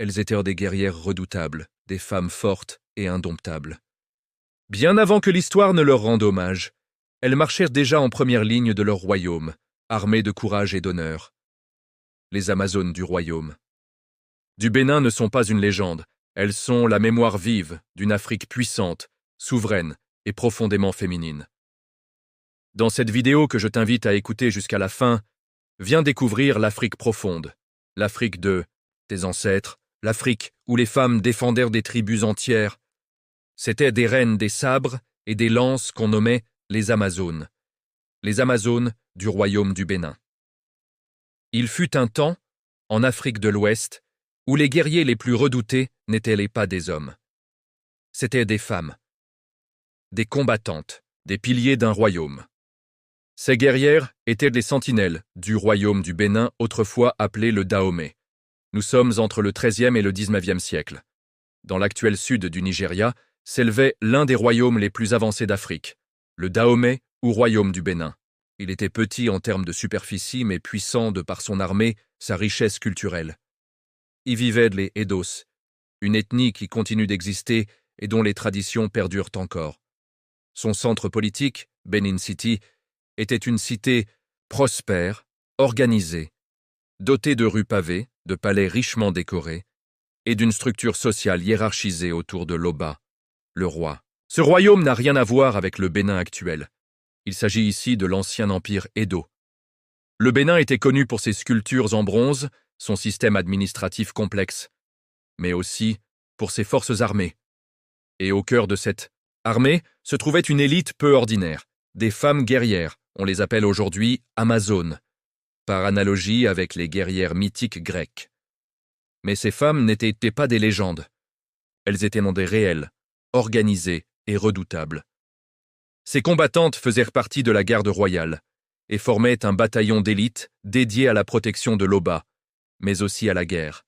elles étaient des guerrières redoutables, des femmes fortes et indomptables. Bien avant que l'histoire ne leur rende hommage, elles marchèrent déjà en première ligne de leur royaume, armées de courage et d'honneur. Les Amazones du royaume. Du Bénin ne sont pas une légende, elles sont la mémoire vive d'une Afrique puissante, souveraine et profondément féminine. Dans cette vidéo que je t'invite à écouter jusqu'à la fin, viens découvrir l'Afrique profonde, l'Afrique de tes ancêtres, l'Afrique où les femmes défendèrent des tribus entières. C'étaient des reines des sabres et des lances qu'on nommait les Amazones du royaume du Bénin. Il fut un temps, en Afrique de l'Ouest, où les guerriers les plus redoutés n'étaient pas des hommes. C'étaient des femmes, des combattantes, des piliers d'un royaume. Ces guerrières étaient les sentinelles du royaume du Bénin, autrefois appelé le Dahomey. Nous sommes entre le XIIIe et le XIXe siècle. Dans l'actuel sud du Nigeria, s'élevait l'un des royaumes les plus avancés d'Afrique, le Dahomey ou royaume du Bénin. Il était petit en termes de superficie, mais puissant de par son armée, sa richesse culturelle. Y vivaient les Edos, une ethnie qui continue d'exister et dont les traditions perdurent encore. Son centre politique, Benin City, était une cité prospère, organisée, dotée de rues pavées, de palais richement décorés et d'une structure sociale hiérarchisée autour de l'Oba, le roi. Ce royaume n'a rien à voir avec le Bénin actuel. Il s'agit ici de l'ancien empire Edo. Le Bénin était connu pour ses sculptures en bronze, son système administratif complexe, mais aussi pour ses forces armées. Et au cœur de cette armée se trouvait une élite peu ordinaire, des femmes guerrières, on les appelle aujourd'hui Amazones, par analogie avec les guerrières mythiques grecques. Mais ces femmes n'étaient pas des légendes. Elles étaient des réelles, organisées et redoutables. Ces combattantes faisaient partie de la garde royale et formaient un bataillon d'élite dédié à la protection de l'Oba, mais aussi à la guerre.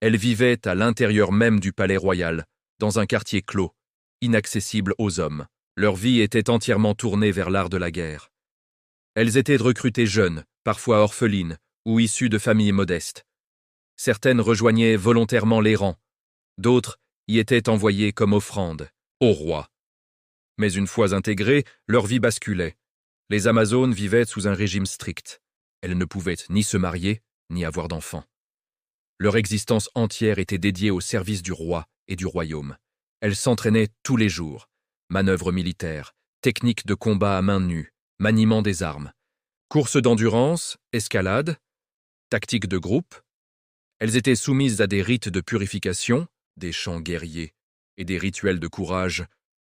Elles vivaient à l'intérieur même du palais royal, dans un quartier clos, inaccessible aux hommes. Leur vie était entièrement tournée vers l'art de la guerre. Elles étaient recrutées jeunes, parfois orphelines, ou issues de familles modestes. Certaines rejoignaient volontairement les rangs, d'autres y étaient envoyées comme offrande, au roi. Mais une fois intégrées, leur vie basculait. Les Amazones vivaient sous un régime strict. Elles ne pouvaient ni se marier, ni avoir d'enfants. Leur existence entière était dédiée au service du roi et du royaume. Elles s'entraînaient tous les jours. Manœuvres militaires, techniques de combat à main nue, maniement des armes, courses d'endurance, escalade, tactiques de groupe. Elles étaient soumises à des rites de purification, des chants guerriers et des rituels de courage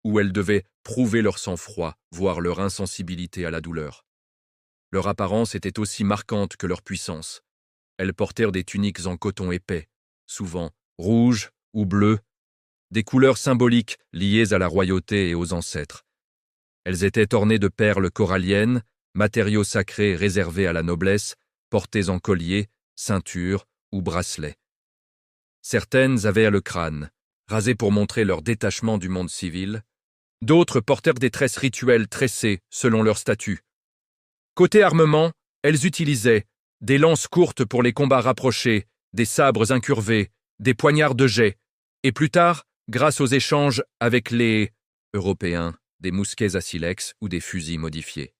où elles devaient prouver leur sang-froid, voire leur insensibilité à la douleur. Leur apparence était aussi marquante que leur puissance. Elles portèrent des tuniques en coton épais, souvent rouges ou bleues, des couleurs symboliques liées à la royauté et aux ancêtres. Elles étaient ornées de perles coralliennes, matériaux sacrés réservés à la noblesse, portés en collier, ceinture ou bracelet. Certaines avaient le crâne, rasé pour montrer leur détachement du monde civil. D'autres portèrent des tresses rituelles tressées selon leur statut. Côté armement, elles utilisaient des lances courtes pour les combats rapprochés, des sabres incurvés, des poignards de jet, et plus tard, grâce aux échanges avec les Européens, des mousquets à silex ou des fusils modifiés.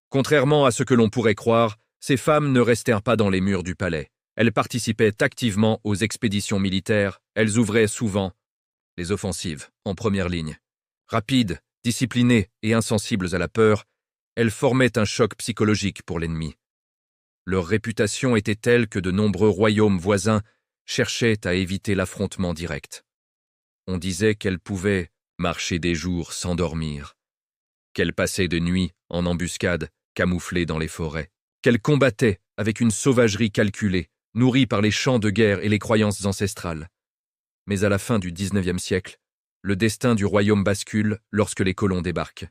Contrairement à ce que l'on pourrait croire, ces femmes ne restèrent pas dans les murs du palais. Elles participaient activement aux expéditions militaires, elles ouvraient souvent les offensives en première ligne. Rapides, disciplinées et insensibles à la peur, elles formaient un choc psychologique pour l'ennemi. Leur réputation était telle que de nombreux royaumes voisins cherchaient à éviter l'affrontement direct. On disait qu'elles pouvaient marcher des jours sans dormir, qu'elles passaient de nuit en embuscade, camouflées dans les forêts, qu'elles combattaient avec une sauvagerie calculée, nourrie par les chants de guerre et les croyances ancestrales. Mais à la fin du XIXe siècle, le destin du royaume bascule lorsque les colons débarquent.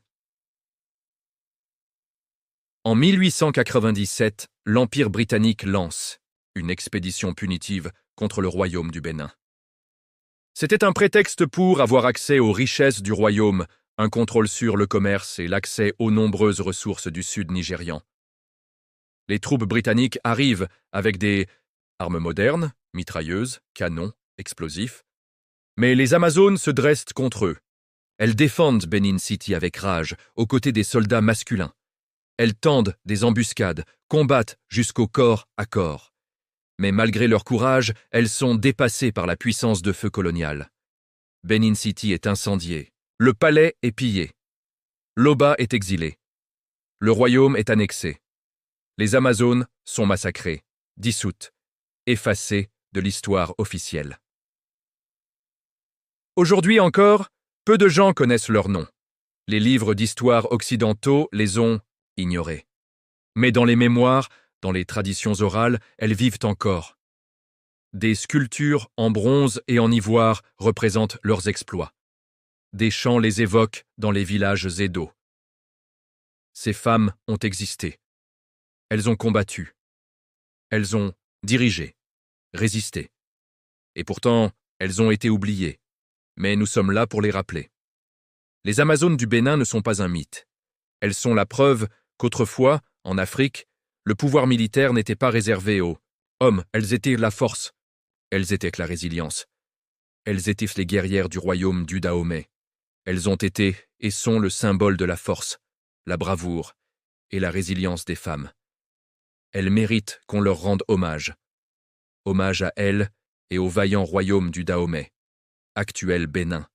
En 1897, l'Empire britannique lance une expédition punitive contre le royaume du Bénin. C'était un prétexte pour avoir accès aux richesses du royaume, un contrôle sur le commerce et l'accès aux nombreuses ressources du sud nigérian. Les troupes britanniques arrivent avec des armes modernes, mitrailleuses, canons, explosifs. Mais les Amazones se dressent contre eux. Elles défendent Benin City avec rage, aux côtés des soldats masculins. Elles tendent des embuscades, combattent jusqu'au corps à corps. Mais malgré leur courage, elles sont dépassées par la puissance de feu coloniale. Benin City est incendiée. Le palais est pillé. Loba est exilé. Le royaume est annexé. Les Amazones sont massacrées, dissoutes, effacées de l'histoire officielle. Aujourd'hui encore, peu de gens connaissent leur nom. Les livres d'histoire occidentaux les ont ignorés. Mais dans les mémoires, dans les traditions orales, elles vivent encore. Des sculptures en bronze et en ivoire représentent leurs exploits. Des chants les évoquent dans les villages Edo. Ces femmes ont existé. Elles ont combattu. Elles ont dirigé, résisté. Et pourtant, elles ont été oubliées. Mais nous sommes là pour les rappeler. Les Amazones du Bénin ne sont pas un mythe. Elles sont la preuve qu'autrefois, en Afrique, le pouvoir militaire n'était pas réservé aux hommes. Elles étaient la force. Elles étaient la résilience. Elles étaient les guerrières du royaume du Dahomey. Elles ont été et sont le symbole de la force, la bravoure et la résilience des femmes. Elles méritent qu'on leur rende hommage. Hommage à elles et au vaillant royaume du Dahomey, actuel Bénin.